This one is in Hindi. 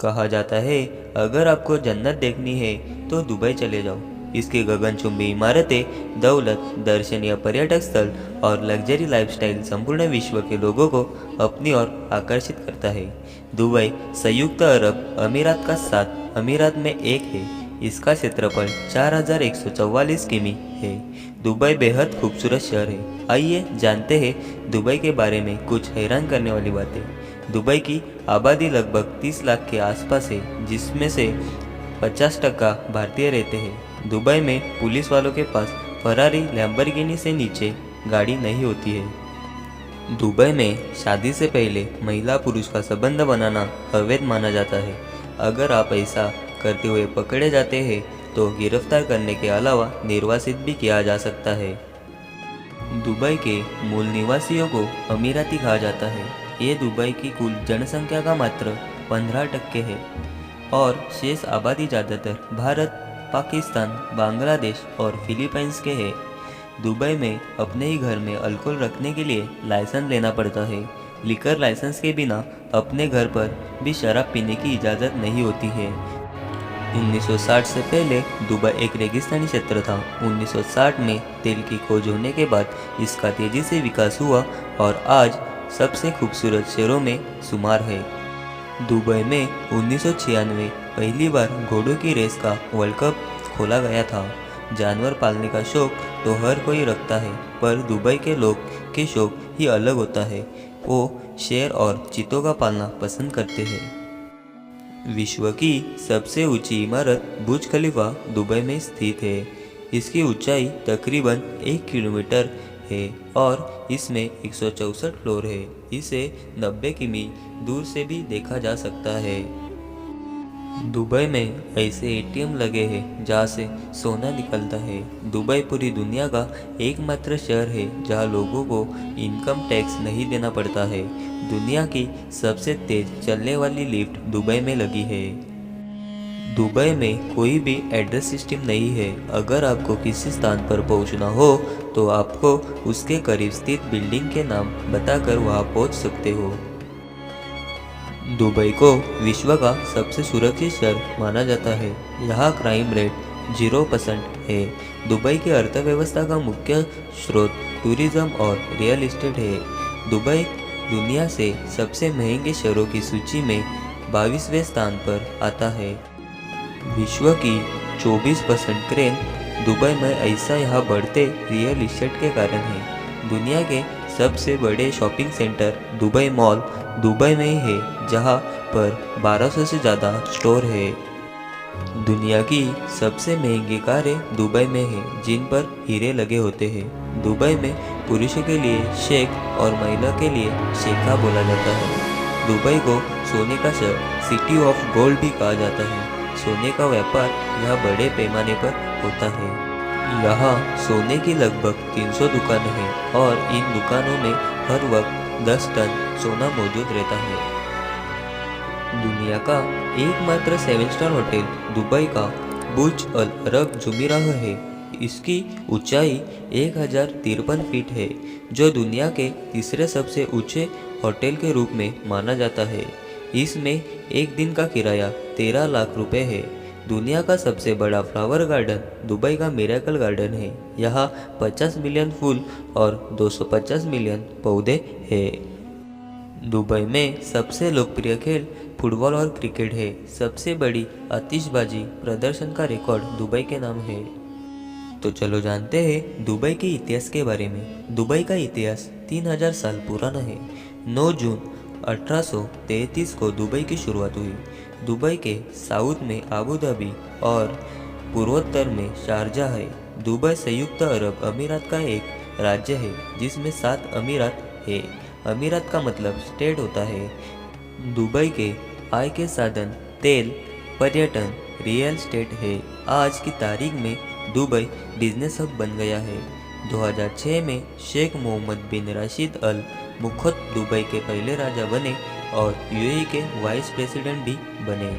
कहा जाता है, अगर आपको जन्नत देखनी है तो दुबई चले जाओ। इसकी गगनचुंबी इमारतें, दौलत, दर्शनीय पर्यटक स्थल और लग्जरी लाइफस्टाइल संपूर्ण विश्व के लोगों को अपनी ओर आकर्षित करता है। दुबई संयुक्त अरब अमीरात का 7 अमीरात में एक है। इसका क्षेत्रफल 4144 किमी है। दुबई बेहद खूबसूरत शहर है। आइए जानते हैं दुबई के बारे में कुछ हैरान करने वाली बातें। दुबई की आबादी लगभग 30 लाख के आसपास है, जिसमें से 50% भारतीय रहते हैं। दुबई में पुलिस वालों के पास फरारी लैम्बोर्गिनी से नीचे गाड़ी नहीं होती है। दुबई में शादी से पहले महिला पुरुष का संबंध बनाना अवैध माना जाता है। अगर आप ऐसा करते हुए पकड़े जाते हैं तो गिरफ्तार करने के अलावा निर्वासित भी किया जा सकता है। दुबई के मूल निवासियों को अमीराती कहा जाता है। ये दुबई की कुल जनसंख्या का मात्र 15% है और शेष आबादी ज़्यादातर भारत, पाकिस्तान, बांग्लादेश और फिलीपींस के हैं। दुबई में अपने ही घर में अल्कोहल रखने के लिए लाइसेंस लेना पड़ता है। लिकर लाइसेंस के बिना अपने घर पर भी शराब पीने की इजाज़त नहीं होती है। 1960 से पहले दुबई एक रेगिस्तानी क्षेत्र था। 1960 में तेल की खोज होने के बाद इसका तेज़ी से विकास हुआ और आज सबसे खूबसूरत शहरों में शुमार है। दुबई में 1996 पहली बार घोड़ों की रेस का वर्ल्ड कप खोला गया था। जानवर पालने का शौक तो हर कोई रखता है, पर दुबई के लोग के शौक ही अलग होता है। वो शेर और चीतों का पालना पसंद करते हैं। विश्व की सबसे ऊंची इमारत बुर्ज खलीफा दुबई में स्थित है। इसकी ऊंचाई तकरीबन 1 किलोमीटर है और इसमें 164 फ्लोर है। इसे 90 किमी दूर से भी देखा जा सकता है। दुबई में ऐसे एटीएम लगे हैं जहाँ से सोना निकलता है। दुबई पूरी दुनिया का एकमात्र शहर है जहाँ लोगों को इनकम टैक्स नहीं देना पड़ता है। दुनिया की सबसे तेज चलने वाली लिफ्ट दुबई में लगी है। दुबई में कोई भी एड्रेस सिस्टम नहीं है। अगर आपको किसी स्थान पर पहुंचना हो तो आपको उसके करीब स्थित बिल्डिंग के नाम बताकर वहां पहुंच सकते हो। दुबई को विश्व का सबसे सुरक्षित शहर माना जाता है। यहाँ क्राइम रेट 0% है। दुबई की अर्थव्यवस्था का मुख्य स्रोत टूरिज्म और रियल इस्टेट है। दुबई दुनिया से सबसे महंगे शहरों की सूची में 22वें स्थान पर आता है। विश्व की 24% क्रेन दुबई में ऐसा यहाँ बढ़ते रियल इस्टेट के कारण है। दुनिया के सबसे बड़े shopping centre Dubai mall Dubai में ही है, जहाँ पर 1200 से ज़्यादा स्टोर है। दुनिया की सबसे महंगी कारें दुबई में हैं, जिन पर हीरे लगे होते हैं। दुबई में पुरुषों के लिए शेख और महिला के लिए शेखा बोला जाता है। दुबई को सोने का शहर, सिटी ऑफ गोल्ड भी कहा जाता है। सोने का व्यापार यहाँ बड़े पैमाने पर होता है। यहाँ सोने की लगभग 300 दुकानें हैं और इन दुकानों में हर वक्त 10 टन सोना मौजूद रहता है। दुनिया का एकमात्र 7 स्टार होटल दुबई का बुर्ज अल अरब जुमीराह है। इसकी ऊंचाई 1053 फीट है, जो दुनिया के तीसरे सबसे ऊंचे होटल के रूप में माना जाता है। इसमें एक दिन का किराया 13 लाख रुपए है। दुनिया का सबसे बड़ा फ्लावर गार्डन दुबई का मिरेकल गार्डन है। यहाँ 50 मिलियन फूल और 250 मिलियन पौधे हैं। दुबई में सबसे लोकप्रिय खेल फुटबॉल और क्रिकेट है। सबसे बड़ी आतिशबाजी प्रदर्शन का रिकॉर्ड दुबई के नाम है। तो चलो जानते हैं दुबई के इतिहास के बारे में। दुबई का इतिहास 3000 साल पुराना है। 9 जून 1833 को दुबई की शुरुआत हुई। दुबई के साउथ में अबू धाबी और पूर्वोत्तर में शारजाह है। दुबई संयुक्त अरब अमीरात का एक राज्य है, जिसमें 7 अमीरात है। अमीरात का मतलब स्टेट होता है। दुबई के आय के साधन तेल, पर्यटन, रियल एस्टेट है। आज की तारीख में दुबई बिजनेस हब बन गया है। 2006 में शेख मोहम्मद बिन राशिद अल मुख्त दुबई के पहले राजा बने और यूएई के वाइस प्रेसिडेंट भी बने।